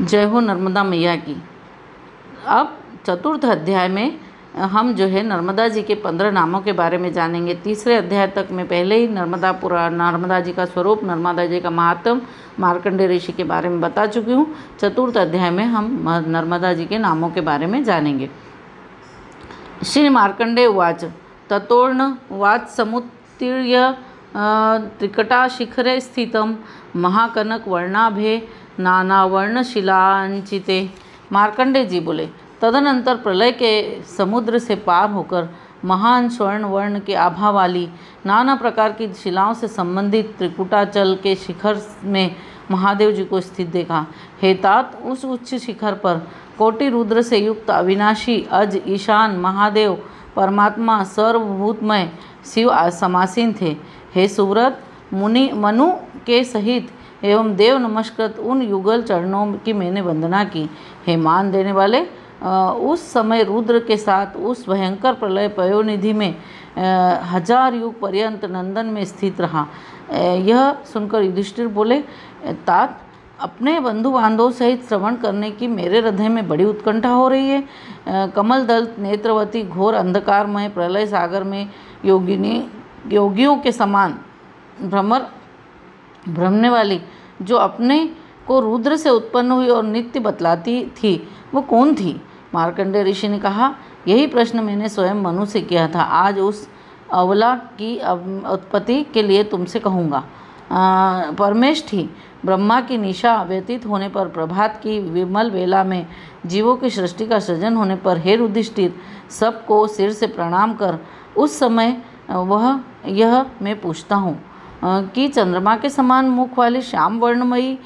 जय हो नर्मदा मैया की। अब चतुर्थ अध्याय में हम जो है नर्मदा जी के 15 नामों के बारे में जानेंगे। तीसरे अध्याय तक मैं पहले ही नर्मदा जी का स्वरूप, नर्मदा जी का महात्म, मार्कंडेय ऋषि के बारे में बता चुकी हूँ। चतुर्थ अध्याय में हम नर्मदा जी के नामों के बारे में जानेंगे। श्री मार्कंडेय उवाच ततोर्णवाच समुत्तीर्य त्रिकटाशिखरे स्थितं महाकनकवर्णाभे नानावर्णशिलांचिते। मार्कंडेय जी बोले, तदनंतर प्रलय के समुद्र से पार होकर महान स्वर्ण वर्ण के आभा वाली नाना प्रकार की शिलाओं से संबंधित त्रिकुटाचल के शिखर में महादेव जी को स्थित देखा। हे तात, उस उच्च शिखर पर कोटि रुद्र से युक्त अविनाशी अज ईशान महादेव परमात्मा सर्वभूतमय शिव समासीन थे। हे सुव्रत, मनु के सहित एवं देव नमस्कृत उन युगल चरणों की मैंने वंदना की। हे मान देने वाले, उस समय रुद्र के साथ उस भयंकर प्रलय पयोनिधि में 1000 युग पर्यंत नंदन में स्थित रहा। यह सुनकर युधिष्ठिर बोले, तात, अपने बंधु बांधवों सहित श्रवण करने की मेरे हृदय में बड़ी उत्कंठा हो रही है। कमल दल नेत्रवती घोर अंधकारमय प्रलय सागर में योगियों के समान भ्रमने वाली जो अपने को रुद्र से उत्पन्न हुई और नित्य बतलाती थी, वो कौन थी? मार्कंडेय ऋषि ने कहा, यही प्रश्न मैंने स्वयं मनु से किया था। आज उस अवला की उत्पत्ति के लिए तुमसे कहूँगा। परमेष्ठी, ब्रह्मा की निशा व्यतीत होने पर, प्रभात की विमल वेला में जीवों की सृष्टि का सृजन होने पर, हे युधिष्ठिर, सबको सिर से प्रणाम कर उस समय यह मैं पूछता हूँ कि चंद्रमा के समान मुख वाली श्याम वर्णमयी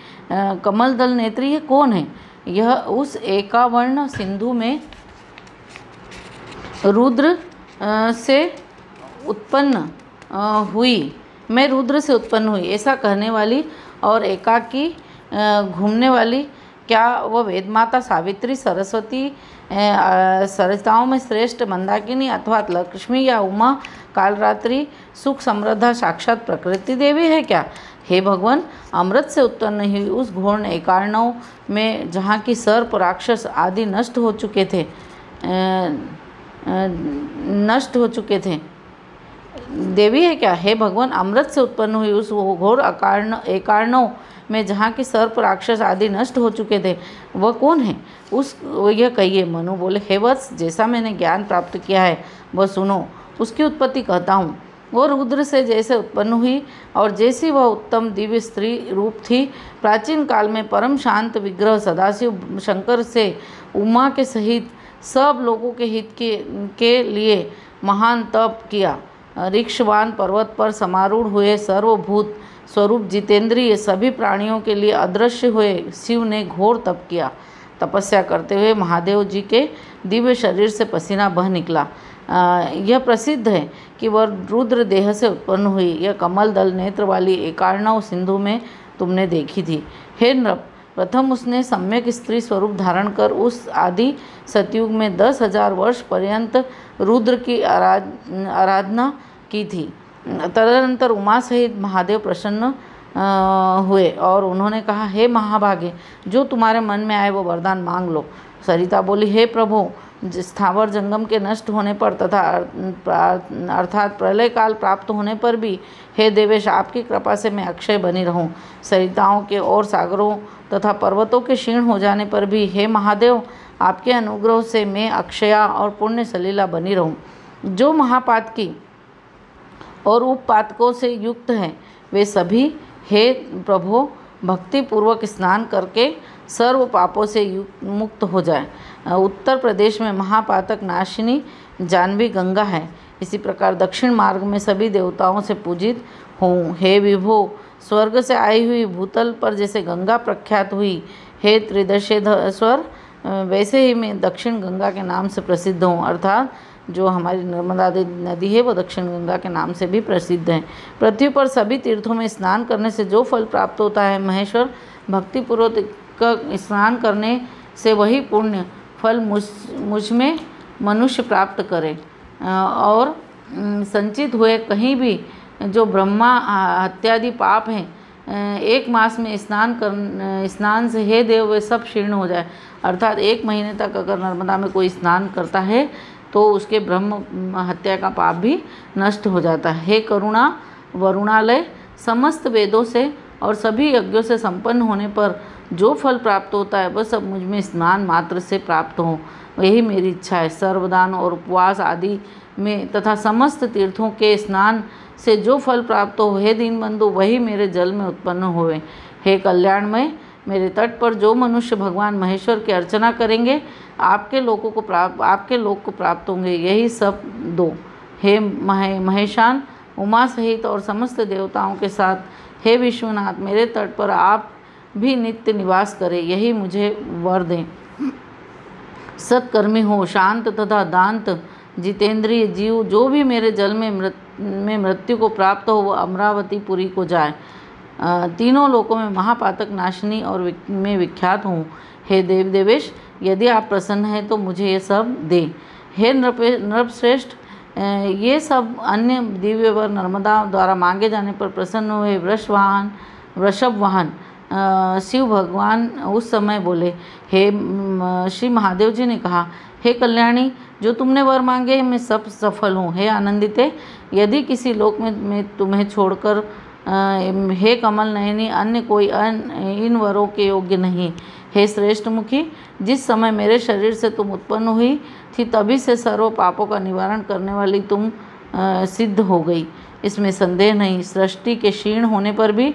कमल दल नेत्री ये कौन है? यह उस एकावर्ण सिंधु में रुद्र से उत्पन्न हुई, मैं रुद्र से उत्पन्न हुई ऐसा कहने वाली और एकाकी घूमने वाली, क्या वह वेदमाता सावित्री, सरस्वती, सरिताओं में श्रेष्ठ मंदाकिनी अथवा लक्ष्मी या उमा, कालरात्रि, सुख समृद्धा साक्षात प्रकृति देवी है क्या? हे भगवान, अमृत से उत्पन्न हुई उस घोर एकार्णव में जहाँ की सर्प, राक्षस आदि नष्ट हो चुके थे देवी है क्या? हे भगवान, अमृत से उत्पन्न हुई उस घोर एकार्णव में जहाँ की सर्प, राक्षस आदि नष्ट हो चुके थे, वह कौन है? यह कहिए। मनु बोले, हे वत्स, जैसा मैंने ज्ञान प्राप्त किया है वह सुनो। उसकी उत्पत्ति कहता हूँ। वह रुद्र से जैसे उत्पन्न हुई और जैसी वह उत्तम दिव्य स्त्री रूप थी, प्राचीन काल में परम शांत विग्रह सदाशिव शंकर से उमा के सहित सब लोगों के हित के लिए महान तप किया। ऋक्षवान पर्वत पर समारूढ़ हुए सर्वभूत स्वरूप जितेंद्रिय सभी प्राणियों के लिए अदृश्य हुए शिव ने घोर तप किया। तपस्या करते हुए महादेव जी के दिव्य शरीर से पसीना बह निकला। यह प्रसिद्ध है कि वह रुद्र देह से उत्पन्न हुई। यह कमल दल नेत्र वाली एकार्णव सिंधु में तुमने देखी थी। हे नृप, प्रथम उसने सम्यक स्त्री स्वरूप धारण कर उस आदि सतयुग में 10,000 वर्ष पर्यंत रुद्र की आराधना की थी। तदनंतर उमा सहित महादेव प्रसन्न हुए और उन्होंने कहा, हे महाभागे, जो तुम्हारे मन में आए वो वरदान मांग लो। सरिता बोली, हे प्रभु, स्थावर जंगम के नष्ट होने पर तथा अर्थात प्रलय काल प्राप्त होने पर भी, हे देवेश, आपकी कृपा से मैं अक्षय बनी रहूं। सरिताओं के और सागरों तथा पर्वतों के क्षीण हो जाने पर भी, हे महादेव, आपके अनुग्रह से मैं अक्षया और पुण्य सलीला बनी रहूं। जो महापातकी और उपपातकों से युक्त हैं, वे सभी, हे प्रभु, भक्तिपूर्वक स्नान करके सर्व पापों से मुक्त हो जाए। उत्तर प्रदेश में महापातक नाशिनी जानवी गंगा है। इसी प्रकार दक्षिण मार्ग में सभी देवताओं से पूजित हूँ। हे विभो, स्वर्ग से आई हुई भूतल पर जैसे गंगा प्रख्यात हुई, हे त्रिदशेश्वर, वैसे ही मैं दक्षिण गंगा के नाम से प्रसिद्ध हूँ। अर्थात जो हमारी नर्मदा नदी है वो दक्षिण गंगा के नाम से भी प्रसिद्ध है। पृथ्वी पर सभी तीर्थों में स्नान करने से जो फल प्राप्त होता है, महेश्वर, भक्तिपूर्वक स्नान करने से वही पुण्य फल मुझ में मनुष्य प्राप्त करे और संचित हुए कहीं भी जो ब्रह्मा हत्यादि पाप हैं एक मास में स्नान से हे देव वे सब क्षीण हो जाए। अर्थात 1 महीने तक अगर नर्मदा में कोई स्नान करता है तो उसके ब्रह्म हत्या का पाप भी नष्ट हो जाता है। हे करुणा वरुणालय, समस्त वेदों से और सभी यज्ञों से संपन्न होने पर जो फल प्राप्त होता है वह सब मुझ में स्नान मात्र से प्राप्त हो, यही मेरी इच्छा है। सर्वदान और उपवास आदि में तथा समस्त तीर्थों के स्नान से जो फल प्राप्त हो, हे दीनबंधु, वही मेरे जल में उत्पन्न होवे। हे कल्याणमय, मेरे तट पर जो मनुष्य भगवान महेश्वर की अर्चना करेंगे आपके लोक को प्राप्त होंगे, यही सब दो। हे महेशान, उमा सहित और समस्त देवताओं के साथ, हे विश्वनाथ, मेरे तट पर आप भी नित्य निवास करें, यही मुझे वर दें। सत्कर्मी हो, शांत तथा दांत जितेंद्रिय जीव जो भी मेरे जल में मृत्यु को प्राप्त हो वह अमरावती पुरी को जाए। तीनों लोकों में महापातक नाशिनी और में विख्यात हूँ। हे देव देवेश, यदि आप प्रसन्न हैं तो मुझे ये सब दे। हे नृपश्रेष्ठ, ये सब अन्य दिव्य वर नर्मदा द्वारा मांगे जाने पर प्रसन्न हुए। वृषभ वाहन शिव भगवान उस समय बोले। हे श्री महादेव जी ने कहा, हे कल्याणी, जो तुमने वर मांगे मैं सब सफल हूँ। हे आनंदिते, यदि किसी लोक में तुम्हें छोड़कर हे कमल नयनी अन्य कोई इन वरों के योग्य नहीं। हे श्रेष्ठ मुखी, जिस समय मेरे शरीर से तुम उत्पन्न हुई थी तभी से सर्व पापों का निवारण करने वाली तुम सिद्ध हो गई, इसमें संदेह नहीं। सृष्टि के क्षीण होने पर भी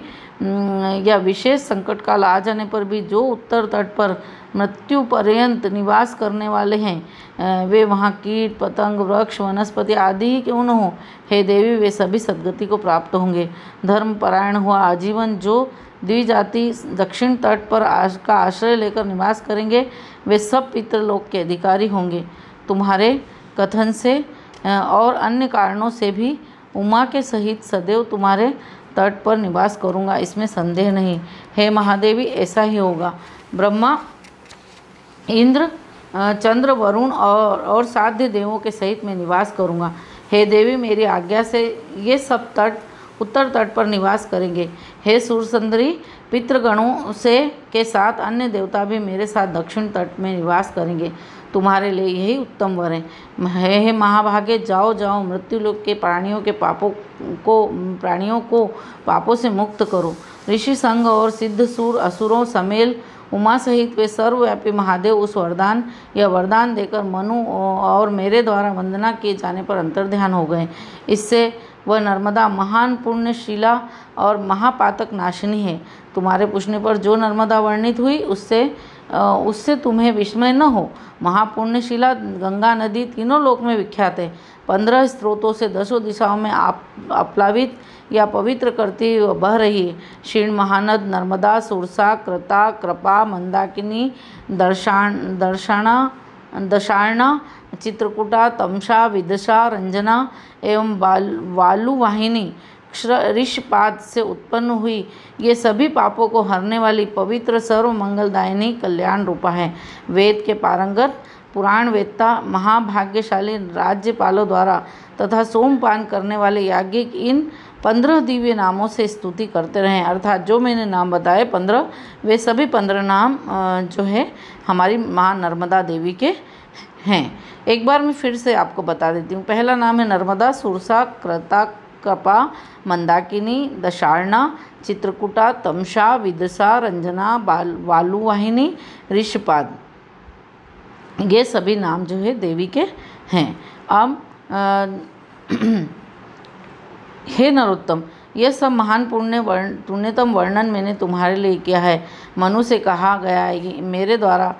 या विशेष संकट काल आ जाने पर भी जो उत्तर तट पर मृत्यु पर्यंत निवास करने वाले हैं वे वहाँ कीट पतंग वृक्ष वनस्पति आदि ही क्यों न हो, हे देवी, वे सभी सद्गति को प्राप्त होंगे। धर्मपरायण हुआ आजीवन जो द्विजाति दक्षिण तट पर का आश्रय लेकर निवास करेंगे वे सब पितृलोक के अधिकारी होंगे। तुम्हारे कथन से और अन्य कारणों से भी उमा के सहित सदैव तुम्हारे तट पर निवास करूँगा, इसमें संदेह नहीं। हे महादेवी, ऐसा ही होगा। ब्रह्मा इंद्र चंद्र वरुण और साध्य देवों के सहित मैं निवास करूँगा। हे देवी, मेरी आज्ञा से ये सब तट उत्तर तट पर निवास करेंगे। हे सूरसुंदरी, पितृगणों से के साथ अन्य देवता भी मेरे साथ दक्षिण तट में निवास करेंगे। तुम्हारे लिए यही उत्तम वर है। हे महाभागे, जाओ जाओ, मृत्युलोक के प्राणियों को पापों से मुक्त करो। ऋषि संघ और सिद्ध सूर असुरों समेल उमा सहित वे सर्वव्यापी महादेव उस वरदान देकर मनु और मेरे द्वारा वंदना किए जाने पर अंतर्ध्यान हो गए। इससे वह नर्मदा महान पुण्यशीला और महापातक नाशिनी है। तुम्हारे पूछने पर जो नर्मदा वर्णित हुई उससे तुम्हें विस्मय न हो। महापुण्यशीला गंगा नदी तीनों लोक में विख्यात है। 15 स्रोतों से 10 दिशाओं में आप्लावित या पवित्र करती हुई बह रही है। क्षीण महानद नर्मदा सुरसा कृता कृपा मंदाकिनी दशार्णा चित्रकूटा तमसा विदशा रंजना एवं वालुवाहिनी ऋषपाद से उत्पन्न हुई ये सभी पापों को हरने वाली पवित्र सर्व मंगलदायिनी कल्याण रूपा है। वेद के पारंगत पुराण वेत्ता महाभाग्यशाली राज्यपालों द्वारा तथा सोमपान करने वाले याज्ञिक इन 15 दिव्य नामों से स्तुति करते रहें। अर्थात जो मैंने नाम बताए 15, वे सभी 15 नाम जो है हमारी माँ नर्मदा देवी के हैं। एक बार मैं फिर से आपको बता देती हूँ। पहला नाम है नर्मदा, सुरसा, कृता, कृपा, मंदाकिनी, दशार्णा, चित्रकूटा, तमसा, विदशा, रंजना, वालुवाहिनी, ऋषपाद। ये सभी नाम जो है देवी के हैं। अब हे नरोत्तम, यह सब महान पुण्यतम वर्णन मैंने तुम्हारे लिए किया है। मनु से कहा गया है कि मेरे द्वारा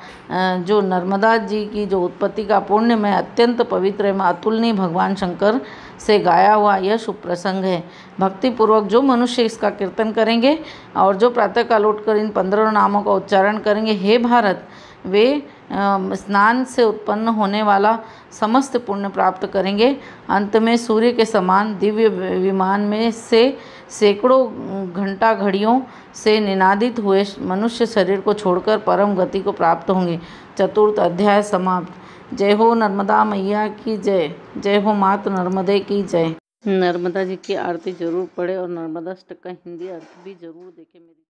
जो नर्मदा जी की जो उत्पत्ति का पुण्य में अत्यंत पवित्र एवं अतुलनीय भगवान शंकर से गाया हुआ यह शुभ प्रसंग है। भक्तिपूर्वक जो मनुष्य इसका कीर्तन करेंगे और जो प्रातःकाल उठकर इन 15 नामों का उच्चारण करेंगे, हे भारत, वे स्नान से उत्पन्न होने वाला समस्त पुण्य प्राप्त करेंगे। अंत में सूर्य के समान दिव्य विमान में से सैकड़ों घंटा घड़ियों से निनादित हुए मनुष्य शरीर को छोड़कर परम गति को प्राप्त होंगे। चतुर्थ अध्याय समाप्त। जय हो नर्मदा मैया की जय। जय हो मात नर्मदे की जय। नर्मदा जी की आरती ज़रूर पढ़ें और नर्मदा अष्टक का हिंदी अर्थ भी ज़रूर देखें मेरी।